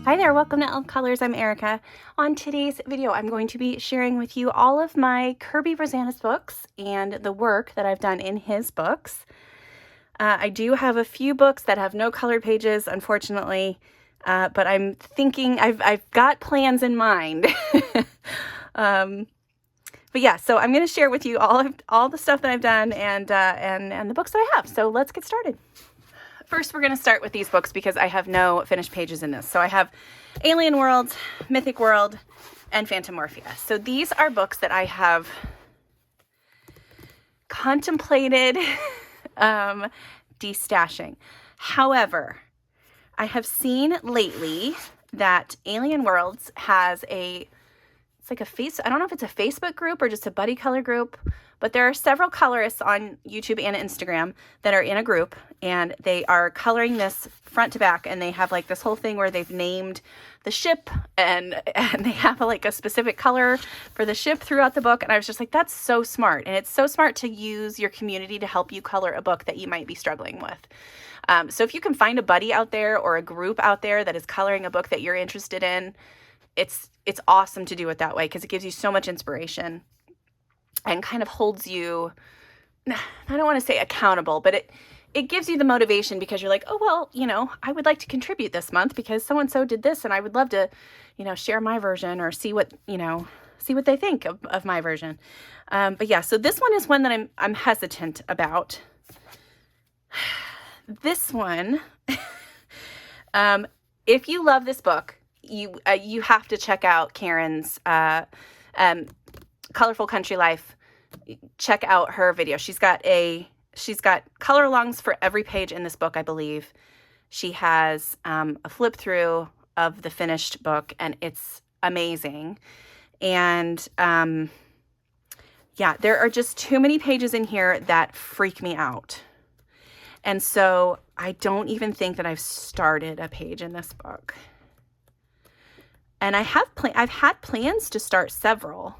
Hi there, welcome to Uncolored. I'm Erica. On today's video, I'm going to be sharing with you all of my Kerby Rosanes books and the work that I've done in his books. I do have a few books that have no colored pages, unfortunately, but I'm thinking I've got plans in mind. But yeah, so I'm going to share with you all the stuff that I've done and the books that I have. So let's get started. First, we're going to start with these books because I have no finished pages in this. So I have Alien World, Mythic World, and Phantomorphia. So these are books that I have contemplated destashing. However, I have seen lately that Alien Worlds has it's like I don't know if it's a Facebook group or just a buddy color group, but there are several colorists on YouTube and Instagram that are in a group, and they are coloring this front to back, and they have like this whole thing where they've named the ship and they have like a specific color for the ship throughout the book. And I was just like, that's so smart. And it's so smart to use your community to help you color a book that you might be struggling with. So if you can find a buddy out there or a group out there that is coloring a book that you're interested in, it's awesome to do it that way because it gives you so much inspiration and kind of holds you, I don't want to say accountable, but it gives you the motivation because you're like, oh, well, I would like to contribute this month because so-and-so did this and I would love to, share my version or see what they think of my version. But yeah, so this one is one that I'm hesitant about. This one, if you love this book, you have to check out Karen's Colorful Country Life. Check out her video. She's got color alongs for every page in this book, I believe. She has a flip through of the finished book, and it's amazing. And yeah, there are just too many pages in here that freak me out. And so I don't even think that I've started a page in this book. And I've had plans to start several.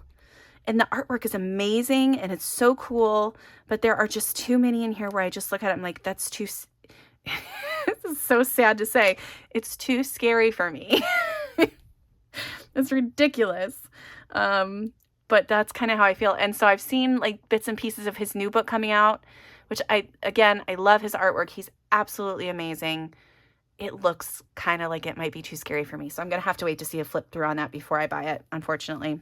And the artwork is amazing and it's so cool, but there are just too many in here where I just look at it and I'm like, that's too, this is so sad to say, it's too scary for me. It's ridiculous. But that's kind of how I feel. And so I've seen like bits and pieces of his new book coming out, which I love his artwork. He's absolutely amazing. It looks kind of like it might be too scary for me. So I'm going to have to wait to see a flip through on that before I buy it, unfortunately.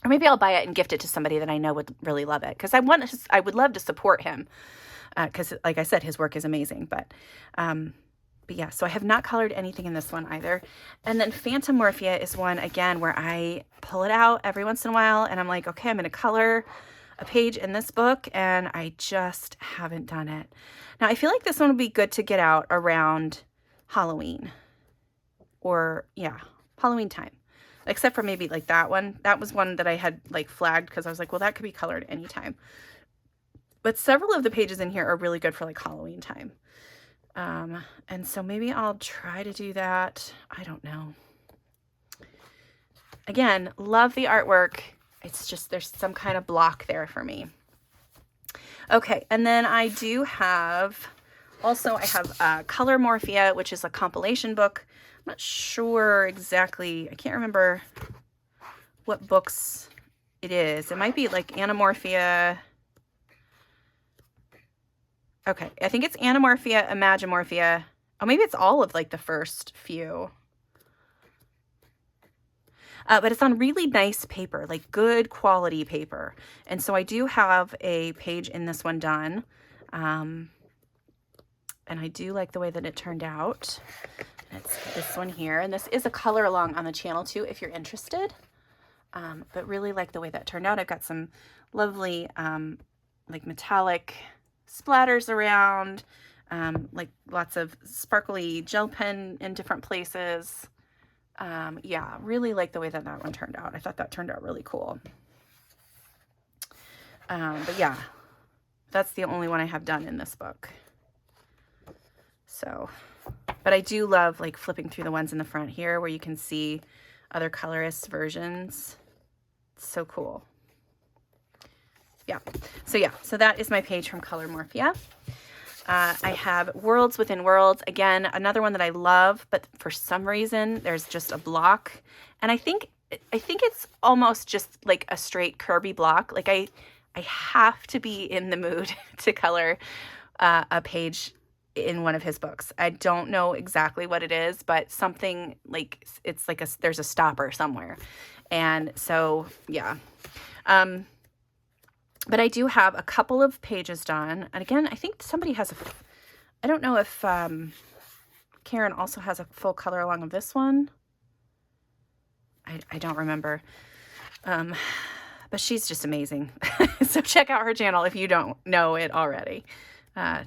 Or maybe I'll buy it and gift it to somebody that I know would really love it. Because I would love to support him. Because like I said, his work is amazing. But yeah, so I have not colored anything in this one either. And then Phantomorphia is one, again, where I pull it out every once in a while. And I'm like, okay, I'm going to color a page in this book. And I just haven't done it. Now, I feel like this one would be good to get out around Halloween. Or, yeah, Halloween time. Except for maybe like that one. That was one that I had like flagged because I was like, well, that could be colored anytime. But several of the pages in here are really good for like Halloween time. And so maybe I'll try to do that. I don't know. Again, love the artwork. It's just there's some kind of block there for me. Okay, and then I do have, also I have Colormorphia, which is a compilation book. I'm not sure exactly. I can't remember what books it is. It might be like Animorphia. Okay, I think it's Animorphia, Imagimorphia. Oh, maybe it's all of like the first few. But it's on really nice paper, like good quality paper. And so I do have a page in this one done. And I do like the way that it turned out. It's this one here, and this is a color along on the channel too if you're interested, but really like the way that turned out. I've got some lovely like metallic splatters around, like lots of sparkly gel pen in different places. Yeah, really like the way that one turned out. I thought that turned out really cool. But yeah, that's the only one I have done in this book. So, but I do love like flipping through the ones in the front here where you can see other colorist versions. It's so cool. Yeah. So that is my page from Colormorphia. I have Worlds Within Worlds. Again, another one that I love, but for some reason there's just a block. And I think it's almost just like a straight Kerby block. Like I have to be in the mood to color a page in one of his books. I don't know exactly what it is, but something like it's like there's a stopper somewhere. And so, yeah. But I do have a couple of pages done. And again, I think somebody has I don't know if Karen also has a full color along of this one. I don't remember. But she's just amazing. So check out her channel if you don't know it already.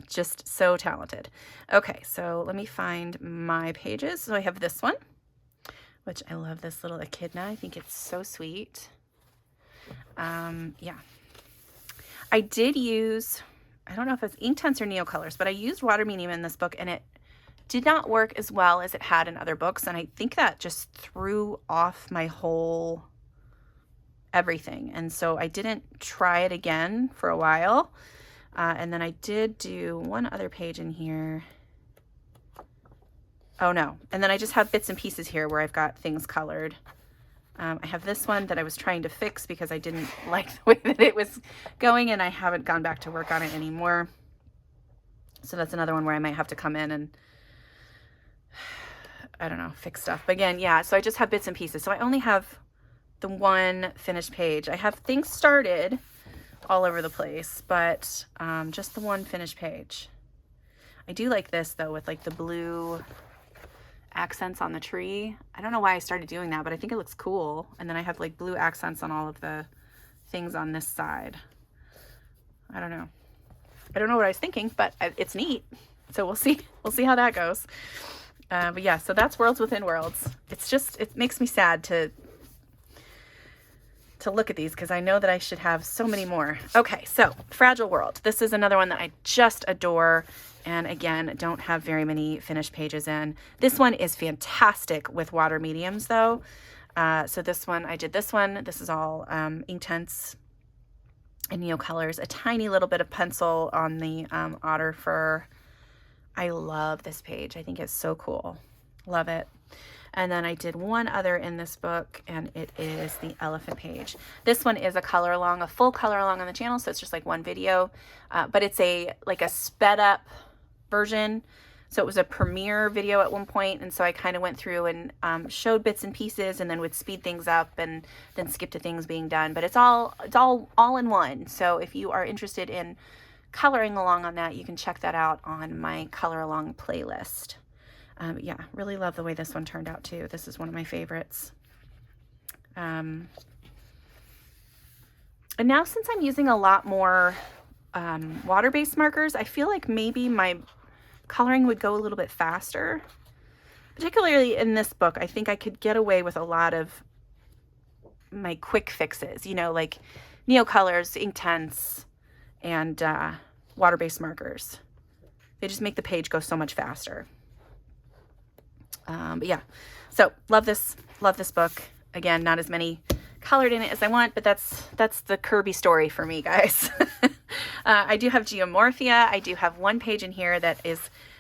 Just so talented. Okay, so let me find my pages. So I have this one, which I love, this little echidna. I think it's so sweet. Yeah. I did use, I don't know if it's Inktense or Neocolors, but I used water medium in this book, and it did not work as well as it had in other books. And I think that just threw off my whole everything. And so I didn't try it again for a while. And then I did do one other page in here. Oh no. And then I just have bits and pieces here where I've got things colored. I have this one that I was trying to fix because I didn't like the way that it was going, and I haven't gone back to work on it anymore. So that's another one where I might have to come in and, I don't know, fix stuff. But again, yeah, so I just have bits and pieces. So I only have the one finished page. I have things started all over the place, but just the one finished page. I do like this though, with like the blue accents on the tree. I don't know why I started doing that, but I think it looks cool. And then I have like blue accents on all of the things on this side. I don't know. I don't know what I was thinking, but it's neat. So we'll see. We'll see how that goes. But yeah, so that's Worlds Within Worlds. It's just, it makes me sad to look at these because I know that I should have so many more. Okay, so Fragile World. This is another one that I just adore. And again, don't have very many finished pages in. This one is fantastic with water mediums though. So this one, I did this one. This is all Inktense and Neocolors. A tiny little bit of pencil on the otter fur. I love this page. I think it's so cool. Love it. And then I did one other in this book, and it is the elephant page. This one is a color along, a full color along on the channel, so it's just like one video, but it's like a sped up version. So it was a premiere video at one point, and so I kind of went through and showed bits and pieces, and then would speed things up and then skip to things being done. But it's all in one. So if you are interested in coloring along on that, you can check that out on my color along playlist. Yeah, really love the way this one turned out too. This is one of my favorites. And now since I'm using a lot more water-based markers, I feel like maybe my coloring would go a little bit faster. Particularly in this book, I think I could get away with a lot of my quick fixes, you know, like Neocolors, Inktense, and water-based markers. They just make the page go so much faster. But yeah, so love this book. Again, not as many colored in it as I want, but that's the Kerby story for me, guys. I do have Geomorphia. I do have one page in here that is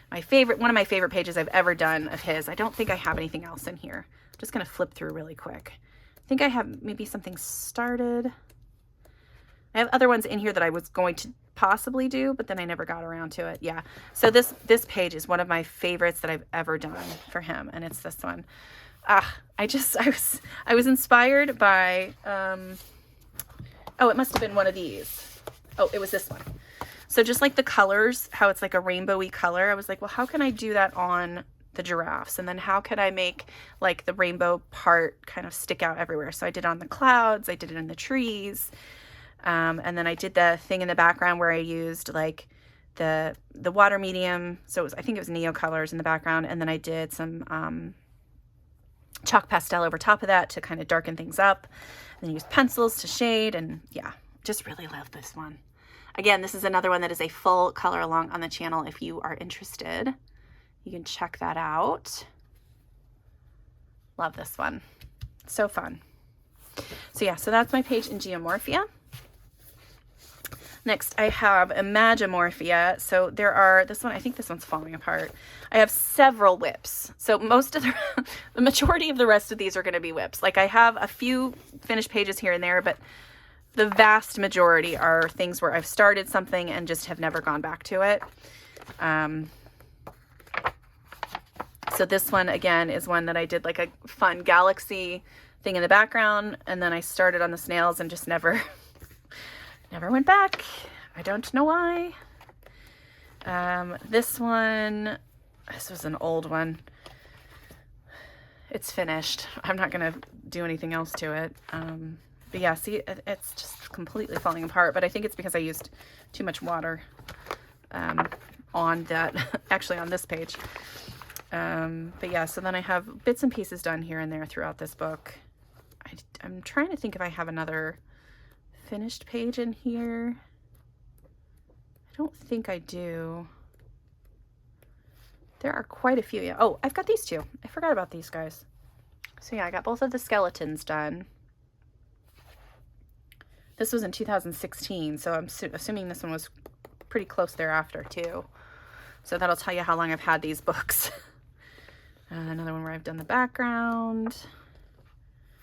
my favorite, one of my favorite pages I've ever done of his. I don't think I have anything else in here. I'm just going to flip through really quick. I think I have maybe something started. I have other ones in here that I was going to possibly do, but then I never got around to it. Yeah. So this page is one of my favorites that I've ever done for him, and it's this one. I was inspired by oh, it must have been one of these. Oh, it was this one. So just like the colors, how it's like a rainbowy color, I was like, well, how can I do that on the giraffes? And then how could I make like the rainbow part kind of stick out everywhere? So I did it on the clouds, I did it in the trees. And then I did the thing in the background where I used like the water medium. So I think it was Neocolors in the background. And then I did some chalk pastel over top of that to kind of darken things up. And then used pencils to shade. And yeah, just really love this one. Again, this is another one that is a full color along on the channel. If you are interested, you can check that out. Love this one. So fun. So yeah, so that's my page in Geomorphia. And Next, I have Imagimorphia. So there are, this one, I think this one's falling apart. I have several whips. So most of the majority of the rest of these are going to be whips. Like I have a few finished pages here and there, but the vast majority are things where I've started something and just have never gone back to it. So this one, again, is one that I did like a fun galaxy thing in the background, and then I started on the snails and just never went back. I don't know why. This one, this was an old one. It's finished. I'm not going to do anything else to it. But yeah, see, it's just completely falling apart, but I think it's because I used too much water on that, actually on this page. But yeah, so then I have bits and pieces done here and there throughout this book. I'm trying to think if I have another finished page in here. I don't think I do. There are quite a few. Yeah. Oh, I've got these two. I forgot about these guys. So yeah, I got both of the skeletons done. This was in 2016, so I'm assuming this one was pretty close thereafter too. So that'll tell you how long I've had these books. Another one where I've done the background.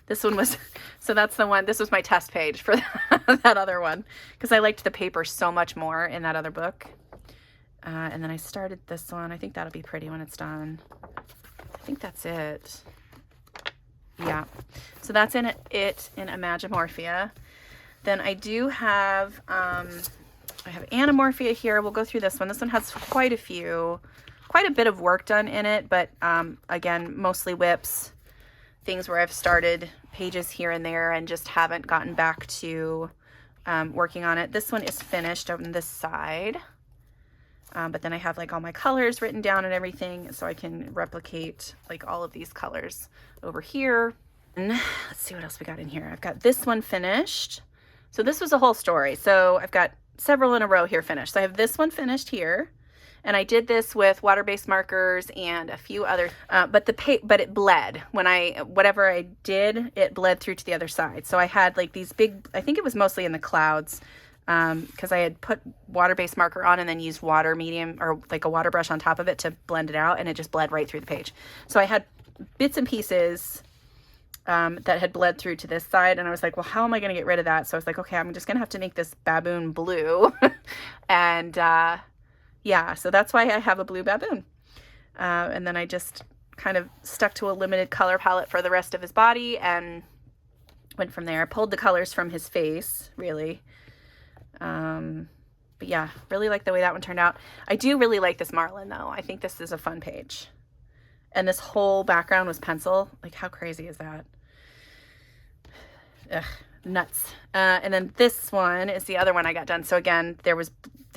This one was, so that's the one, this was my test page for that other one, because I liked the paper so much more in that other book. And then I started this one. I think that'll be pretty when it's done. I think that's it. Yeah. So that's it in Imagimorphia. Then I do have, I have Animorphia here. We'll go through this one. This one has quite a bit of work done in it, but again, mostly whips. Things where I've started pages here and there and just haven't gotten back to working on it. This one is finished on this side, but then I have like all my colors written down and everything, so I can replicate like all of these colors over here. And let's see what else we got in here. I've got this one finished. So this was a whole story. So I've got several in a row here finished. So I have this one finished here. And I did this with water-based markers and a few other, but it bled. Whatever I did, it bled through to the other side. So I had like these big, I think it was mostly in the clouds, because I had put water-based marker on and then used water medium or like a water brush on top of it to blend it out, and it just bled right through the page. So I had bits and pieces that had bled through to this side, and I was like, well, how am I going to get rid of that? So I was like, okay, I'm just going to have to make this baboon blue. And yeah, so that's why I have a blue baboon. And then I just kind of stuck to a limited color palette for the rest of his body and went from there. I pulled the colors from his face, really. But yeah, really like the way that one turned out. I do really like this Marlin, though. I think this is a fun page. And this whole background was pencil. Like, how crazy is that? Ugh, nuts. And then this one is the other one I got done. So again, there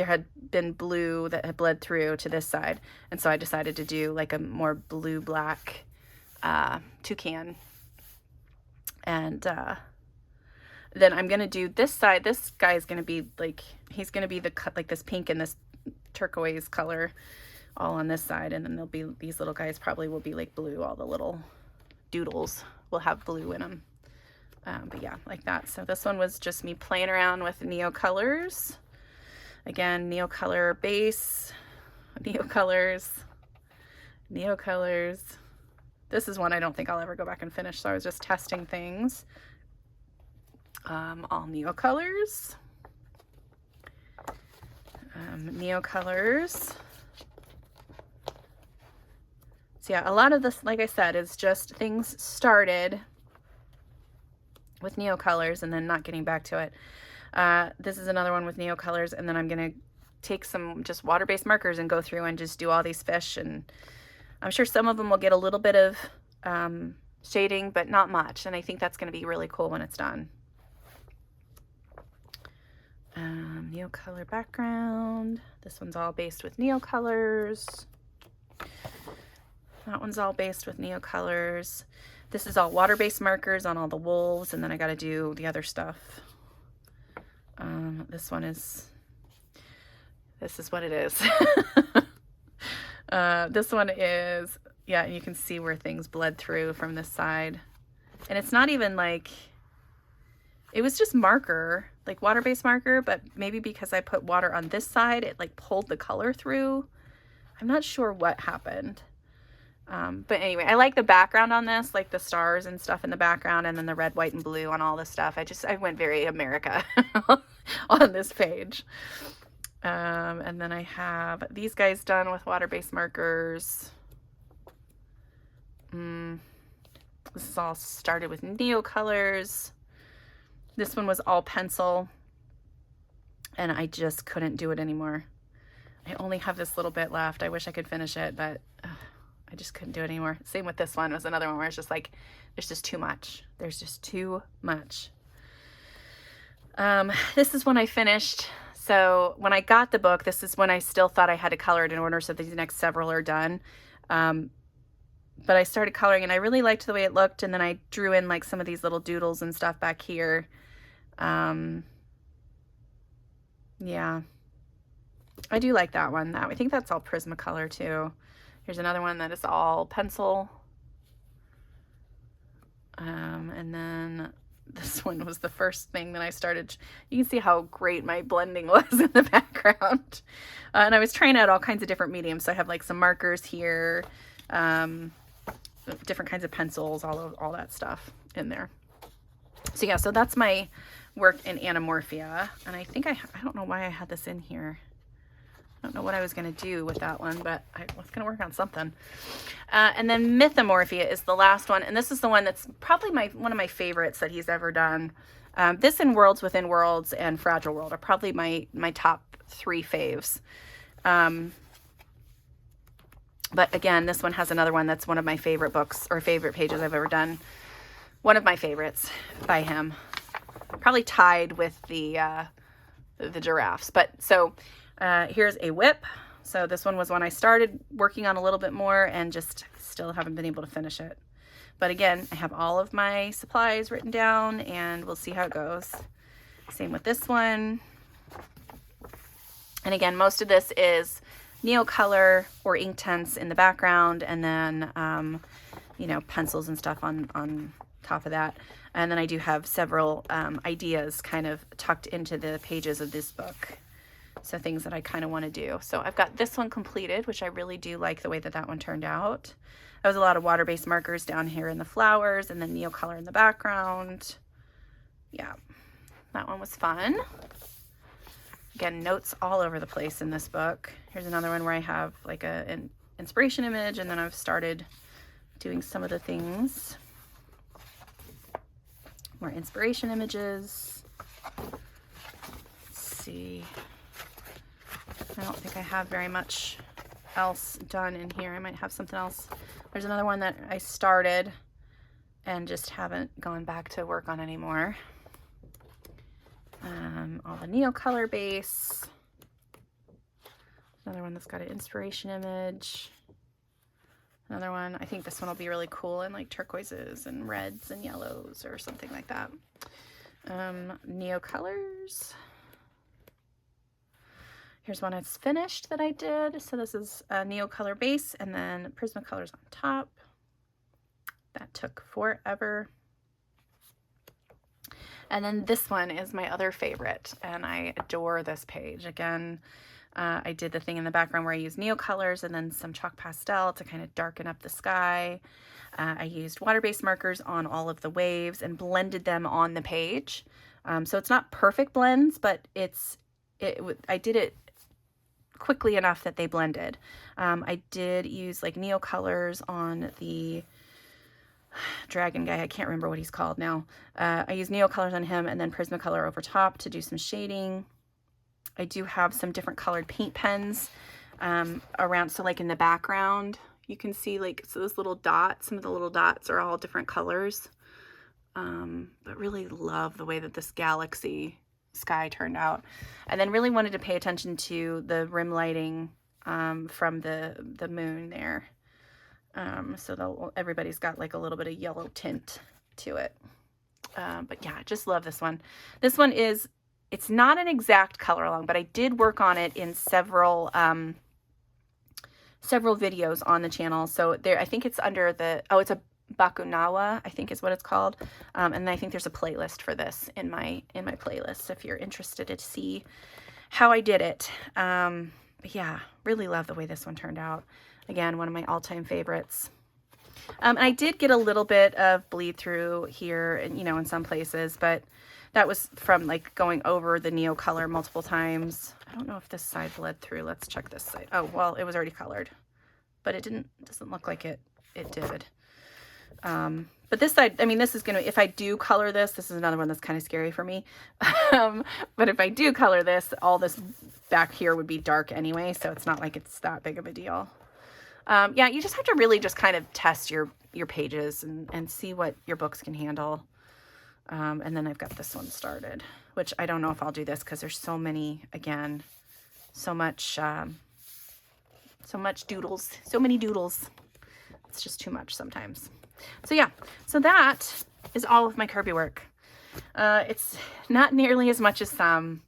had been blue that had bled through to this side. And so I decided to do like a more blue-black toucan. And then I'm going to do this side. This guy is going to be like, he's going to be like this pink and this turquoise color all on this side. And then there'll be these little guys probably will be like blue. All the little doodles will have blue in them. But yeah, like that. So this one was just me playing around with Neo colors. Again, Neo color base, Neo colors. This is one I don't think I'll ever go back and finish. So I was just testing things. All Neo colors. Neo colors. So yeah, a lot of this, like I said, is just things started with Neo colors and then not getting back to it. This is another one with Neo colors, and then I'm going to take some just water-based markers and go through and just do all these fish, and I'm sure some of them will get a little bit of shading, but not much, and I think that's going to be really cool when it's done. Neo color background. This one's all based with Neo colors. That one's all based with Neo colors. This is all water-based markers on all the wolves, and then I got to do the other stuff. This is what it is. This one is, yeah, you can see where things bled through from this side. And it's not even like, It was just marker, like water-based marker, but maybe because I put water on this side, it like pulled the color through. I'm not sure what happened. But anyway, I like the background on this, like the stars and stuff in the background, and then the red, white, and blue on all this stuff. I went very America on this page. And then I have these guys done with water-based markers. This is all started with Neocolors. This one was all pencil, and I just couldn't do it anymore. I only have this little bit left. I wish I could finish it, but I just couldn't do it anymore. Same with this one. It was another one where it's just like, there's just too much. There's just too much. This is when I finished. So when I got the book, this is when I still thought I had to color it in order so these next several are done. But I started coloring and I really liked the way it looked. And then I drew in like some of these little doodles and stuff back here. Yeah, I do like that one. I think that's all Prismacolor too. Here's another one that is all pencil. And then this one was the first thing that I started. You can see how great my blending was in the background. And I was trying out all kinds of different mediums. So I have like some markers here, different kinds of pencils, all that stuff in there. So yeah, so that's my work in Animorphia. And I think I don't know why I had this in here. I don't know what I was going to do with that one, but I was going to work on something. And then Mythomorphia is the last one. And this is the one that's probably one of my favorites that he's ever done. This and Worlds Within Worlds and Fragile World are probably my top 3 faves. But again, this one has another one that's one of my favorite books or favorite pages I've ever done. One of my favorites by him. Probably tied with the giraffes. But so here's a whip. So this one was one I started working on a little bit more and just still haven't been able to finish it. But again, I have all of my supplies written down and we'll see how it goes. Same with this one. And again, most of this is Neocolor or Inktense in the background, and then, you know, pencils and stuff on top of that. And then I do have several ideas kind of tucked into the pages of this book. So things that I kind of want to do. So I've got this one completed, which I really do like the way that one turned out. There was a lot of water-based markers down here in the flowers and then Neocolor in the background. Yeah, that one was fun. Again, notes all over the place in this book. Here's another one where I have like an inspiration image, and then I've started doing some of the things. More inspiration images. Let's see. I don't think I have very much else done in here. I might have something else. There's another one that I started and just haven't gone back to work on anymore. All the Neocolor base. Another one that's got an inspiration image. Another one, I think this one will be really cool in like turquoises and reds and yellows or something like that. Neocolors. Here's one that's finished that I did. So this is a Neocolor base and then Prismacolors on top. That took forever. And then this one is my other favorite, and I adore this page. Again, I did the thing in the background where I used Neocolors and then some chalk pastel to kind of darken up the sky. I used water-based markers on all of the waves and blended them on the page. So it's not perfect blends, but I did it quickly enough that they blended. I did use like Neocolors on the dragon guy. I can't remember what he's called now. I use Neocolors on him and then Prismacolor over top to do some shading. I do have some different colored paint pens around. So like in the background, you can see like, so those little dots, some of the little dots are all different colors. But really love the way that this galaxy sky turned out. And then really wanted to pay attention to the rim lighting from the moon there. So everybody's got like a little bit of yellow tint to it. But yeah, I just love this one. This one it's not an exact color along, but I did work on it in several videos on the channel. So there, I think it's under it's Bakunawa, I think is what it's called. And I think there's a playlist for this in my playlist if you're interested to see how I did it. But yeah, really love the way this one turned out. Again, one of my all-time favorites. And I did get a little bit of bleed through here, and you know, in some places, but that was from like going over the Neo color multiple times. I don't know if this side bled through. Let's check this side. Oh, well, it was already colored, but it doesn't look like it did. But this side, I mean, this is gonna, if I do color this is another one that's kind of scary for me. But if I do color this, all this back here would be dark anyway, so it's not like it's that big of a deal. Yeah, you just have to really just kind of test your pages and see what your books can handle. And then I've got this one started, which I don't know if I'll do this because there's so many, again, so much doodles, so many doodles. It's just too much sometimes. So yeah, so that is all of my Kerby work. It's not nearly as much as some,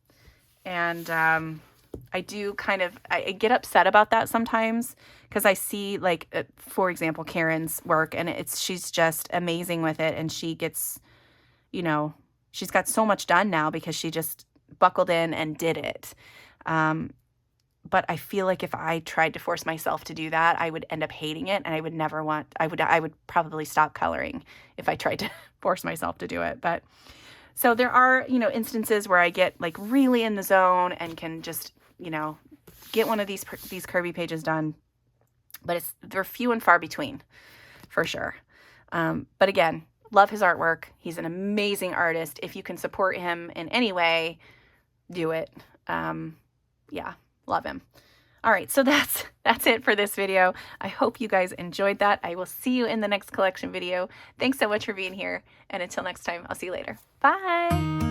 and I do kind of, I get upset about that sometimes because I see, like, for example, Karen's work, and she's just amazing with it, and she gets, you know, she's got so much done now because she just buckled in and did it. But I feel like if I tried to force myself to do that, I would end up hating it, and I would never want, I would probably stop coloring if I tried to force myself to do it. But so there are, you know, instances where I get like really in the zone and can just, you know, get one of these Kerby pages done, but they're few and far between for sure. But again, love his artwork. He's an amazing artist. If you can support him in any way, do it. Yeah. Love him. All right, so that's it for this video. I hope you guys enjoyed that. I will see you in the next collection video. Thanks so much for being here, and until next time, I'll see you later. Bye.